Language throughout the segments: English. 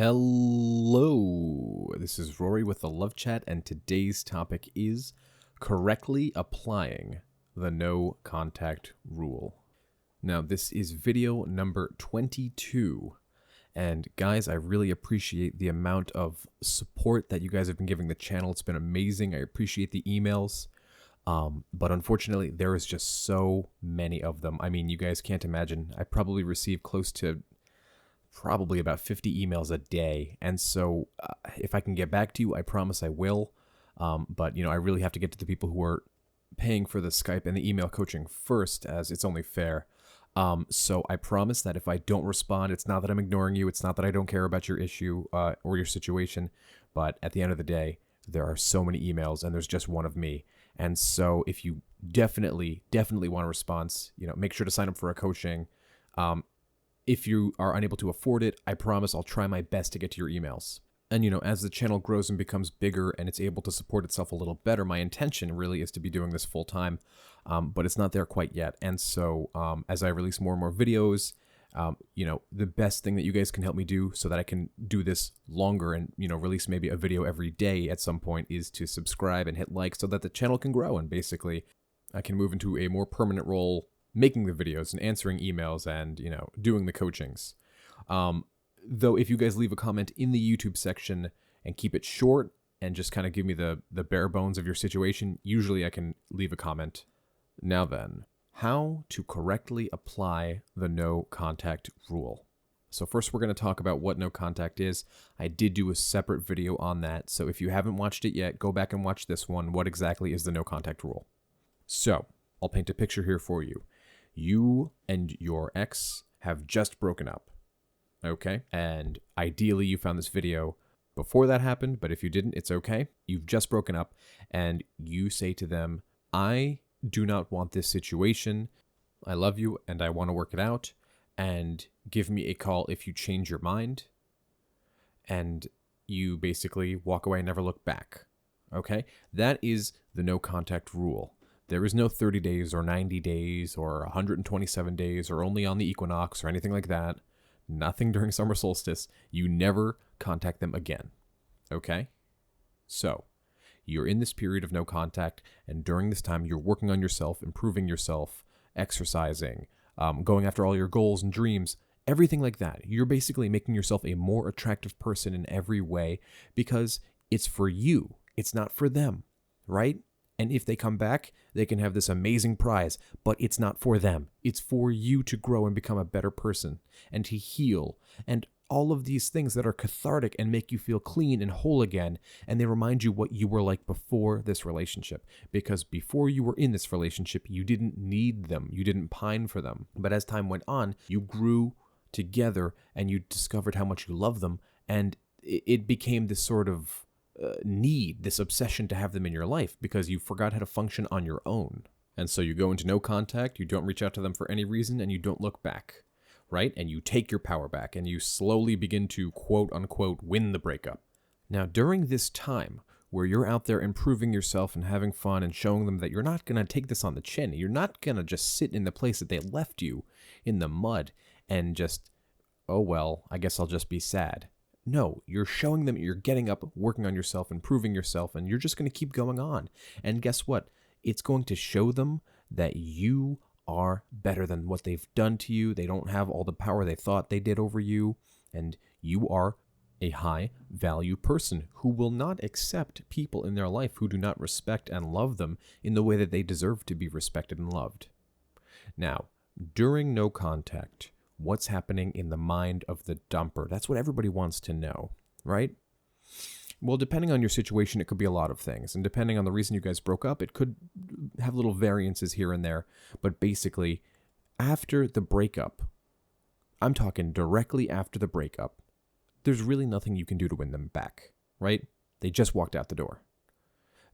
Hello, this is Rory with the Love Chat, and today's topic is correctly applying the no contact rule. Now, this is video number 22, and guys, I really appreciate the amount of support that you guys have been giving the channel. It's been amazing. I appreciate the emails, but unfortunately, there is just so many of them. I mean, you guys can't imagine. I probably receive close to probably about 50 emails a day. And so if I can get back to you, I promise I will. But, I really have to get to the people who are paying for the Skype and the email coaching first, as it's only fair. So I promise that if I don't respond, it's not that I'm ignoring you. It's not that I don't care about your issue or your situation. But at the end of the day, there are so many emails and there's just one of me. And so if you definitely want a response, make sure to sign up for a coaching. If you are unable to afford it, I promise I'll try my best to get to your emails. And, as the channel grows and becomes bigger and it's able to support itself a little better, my intention really is to be doing this full time, but it's not there quite yet. And so as I release more and more videos, the best thing that you guys can help me do so that I can do this longer and, release maybe a video every day at some point is to subscribe and hit like so that the channel can grow and basically I can move into a more permanent role making the videos and answering emails and, doing the coachings. Though if you guys leave a comment in the YouTube section and keep it short and just kind of give me the bare bones of your situation, usually I can leave a comment. Now then, how to correctly apply the no contact rule. So first we're going to talk about what no contact is. I did do a separate video on that. So if you haven't watched it yet, go back and watch this one. What exactly is the no contact rule? So I'll paint a picture here for you. You and your ex have just broken up, okay? And ideally you found this video before that happened, but if you didn't, it's okay. You've just broken up and you say to them, I do not want this situation. I love you and I want to work it out, and give me a call if you change your mind. And you basically walk away and never look back, okay? That is the no contact rule. There is no 30 days or 90 days or 127 days or only on the equinox or anything like that. Nothing during summer solstice. You never contact them again. Okay? So, you're in this period of no contact, and during this time, you're working on yourself, improving yourself, exercising, going after all your goals and dreams, everything like that. You're basically making yourself a more attractive person in every way because it's for you. It's not for them, right? And if they come back, they can have this amazing prize, but it's not for them. It's for you to grow and become a better person and to heal and all of these things that are cathartic and make you feel clean and whole again. And they remind you what you were like before this relationship, because before you were in this relationship, you didn't need them. You didn't pine for them. But as time went on, you grew together and you discovered how much you love them. And it became this sort of need, this obsession to have them in your life because you forgot how to function on your own. And so you go into no contact, you don't reach out to them for any reason, and you don't look back, right? And you take your power back and you slowly begin to quote unquote win the breakup. Now, during this time where you're out there improving yourself and having fun and showing them that you're not going to take this on the chin, you're not going to just sit in the place that they left you in the mud and just, oh well, I guess I'll just be sad. No, you're showing them you're getting up, working on yourself, improving yourself, and you're just going to keep going on. And guess what? It's going to show them that you are better than what they've done to you. They don't have all the power they thought they did over you, and you are a high value person who will not accept people in their life who do not respect and love them in the way that they deserve to be respected and loved. Now, during no contact, what's happening in the mind of the dumper? That's what everybody wants to know, right? Well, depending on your situation, it could be a lot of things. And depending on the reason you guys broke up, it could have little variances here and there. But basically, after the breakup, I'm talking directly after the breakup, there's really nothing you can do to win them back, right? They just walked out the door.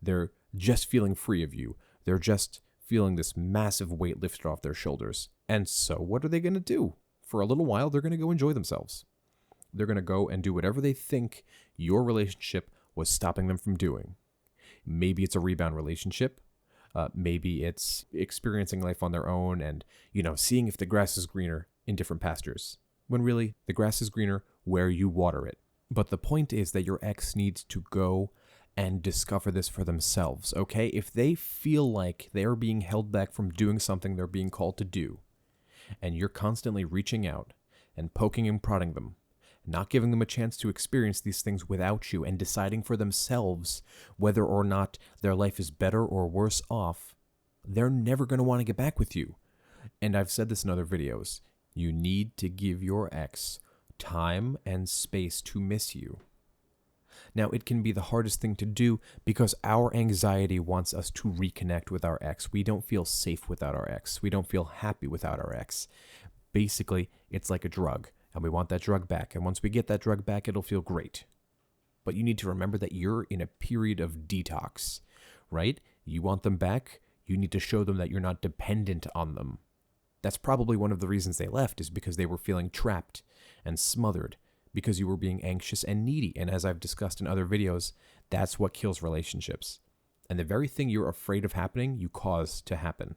They're just feeling free of you. They're just feeling this massive weight lifted off their shoulders. And so what are they going to do? For a little while, they're going to go enjoy themselves. They're going to go and do whatever they think your relationship was stopping them from doing. Maybe it's a rebound relationship. Maybe it's experiencing life on their own and, seeing if the grass is greener in different pastures. When really, the grass is greener where you water it. But the point is that your ex needs to go and discover this for themselves, okay? If they feel like they're being held back from doing something they're being called to do, and you're constantly reaching out and poking and prodding them, not giving them a chance to experience these things without you and deciding for themselves whether or not their life is better or worse off, they're never going to want to get back with you. And I've said this in other videos. You need to give your ex time and space to miss you. Now, it can be the hardest thing to do because our anxiety wants us to reconnect with our ex. We don't feel safe without our ex. We don't feel happy without our ex. Basically, it's like a drug, and we want that drug back. And once we get that drug back, it'll feel great. But you need to remember that you're in a period of detox, right? You want them back. You need to show them that you're not dependent on them. That's probably one of the reasons they left, is because they were feeling trapped and smothered because you were being anxious and needy. And as I've discussed in other videos, that's what kills relationships. And the very thing you're afraid of happening, you cause to happen.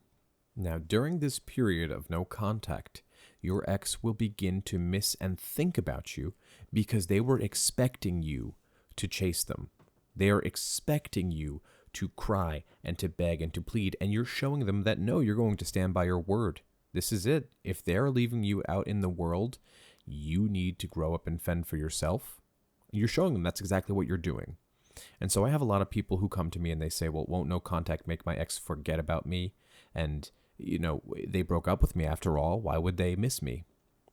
Now, during this period of no contact, your ex will begin to miss and think about you because they were expecting you to chase them. They are expecting you to cry and to beg and to plead, and you're showing them that no, you're going to stand by your word. This is it. If they're leaving you out in the world, you need to grow up and fend for yourself. You're showing them that's exactly what you're doing. And so I have a lot of people who come to me and they say, well, won't no contact make my ex forget about me? And, they broke up with me after all. Why would they miss me?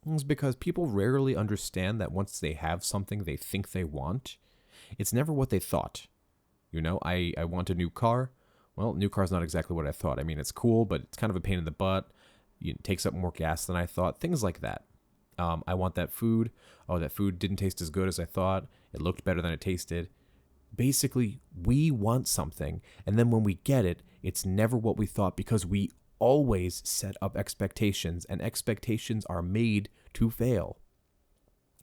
It's because people rarely understand that once they have something they think they want, it's never what they thought. I want a new car. Well, new car's not exactly what I thought. I mean, it's cool, but it's kind of a pain in the butt. It takes up more gas than I thought. Things like that. I want that food. Oh, that food didn't taste as good as I thought. It looked better than it tasted. Basically, we want something, and then when we get it, it's never what we thought because we always set up expectations, and expectations are made to fail.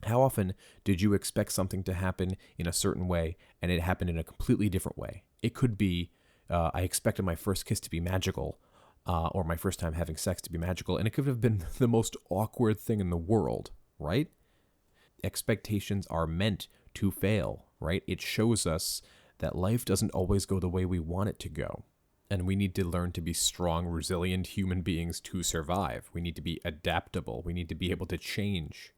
How often did you expect something to happen in a certain way, and it happened in a completely different way? It could be, I expected my first kiss to be magical, or my first time having sex to be magical, and it could have been the most awkward thing in the world, right? Expectations are meant to fail, right? It shows us that life doesn't always go the way we want it to go. And we need to learn to be strong, resilient human beings to survive. We need to be adaptable. We need to be able to change.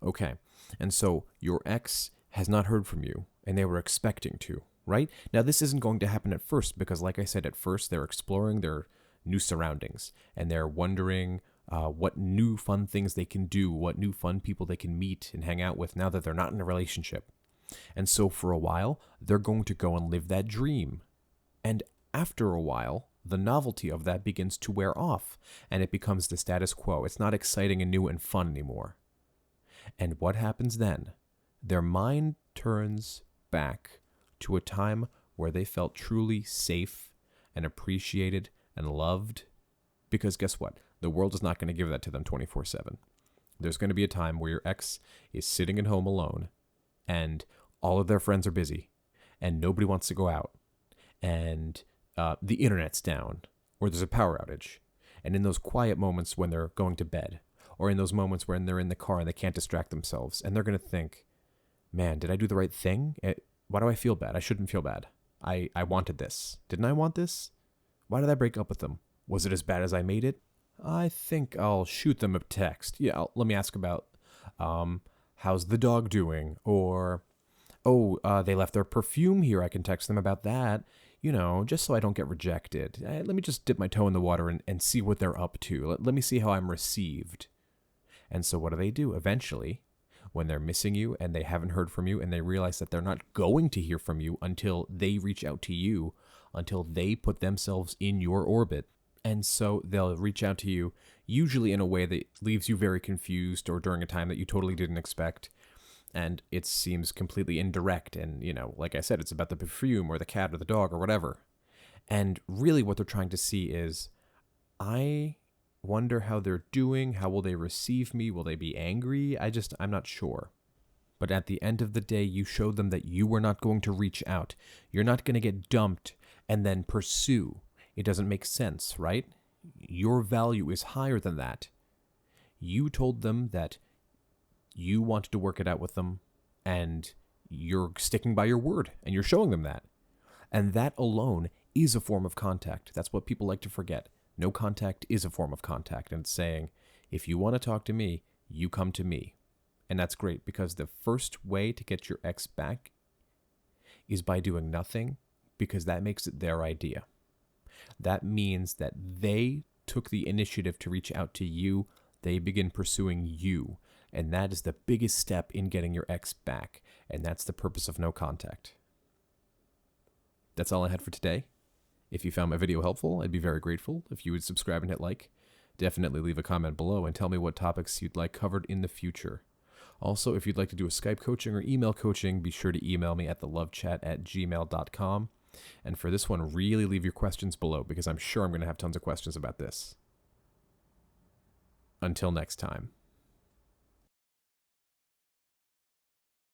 Okay, and so your ex has not heard from you, and they were expecting to, right? Now, this isn't going to happen at first because, like I said, at first they're exploring their new surroundings, and they're wondering what new fun things they can do, what new fun people they can meet and hang out with now that they're not in a relationship. And so for a while, they're going to go and live that dream. And after a while, the novelty of that begins to wear off, and it becomes the status quo. It's not exciting and new and fun anymore. And what happens then? Their mind turns back to a time where they felt truly safe and appreciated and loved. Because guess what? The world is not going to give that to them 24/7. There's going to be a time where your ex is sitting at home alone, and all of their friends are busy, and nobody wants to go out, and the internet's down, or there's a power outage. And in those quiet moments when they're going to bed, or in those moments when they're in the car and they can't distract themselves, and they're going to think, man, did I do the right thing? Why do I feel bad? I shouldn't feel bad. I wanted this. Didn't I want this? Why did I break up with them? Was it as bad as I made it? I think I'll shoot them a text. Yeah, let me ask about, how's the dog doing? Or, they left their perfume here. I can text them about that, just so I don't get rejected. Let me just dip my toe in the water and see what they're up to. Let me see how I'm received. And so what do? Eventually, when they're missing you and they haven't heard from you and they realize that they're not going to hear from you until they reach out to you, until they put themselves in your orbit. And so they'll reach out to you, usually in a way that leaves you very confused or during a time that you totally didn't expect. And it seems completely indirect. And, like I said, it's about the perfume or the cat or the dog or whatever. And really what they're trying to see is, I wonder how they're doing. How will they receive me? Will they be angry? I'm not sure. But at the end of the day, you showed them that you were not going to reach out. You're not going to get dumped and then pursue. It doesn't make sense, right? Your value is higher than that. You told them that you wanted to work it out with them, and you're sticking by your word and you're showing them that. And that alone is a form of contact. That's what people like to forget. No contact is a form of contact. And it's saying, if you want to talk to me, you come to me. And that's great, because the first way to get your ex back is by doing nothing, because that makes it their idea. That means that they took the initiative to reach out to you. They begin pursuing you. And that is the biggest step in getting your ex back. And that's the purpose of no contact. That's all I had for today. If you found my video helpful, I'd be very grateful if you would subscribe and hit like. Definitely leave a comment below and tell me what topics you'd like covered in the future. Also, if you'd like to do a Skype coaching or email coaching, be sure to email me at thelovechat@gmail.com. And for this one, really leave your questions below, because I'm sure I'm going to have tons of questions about this. Until next time.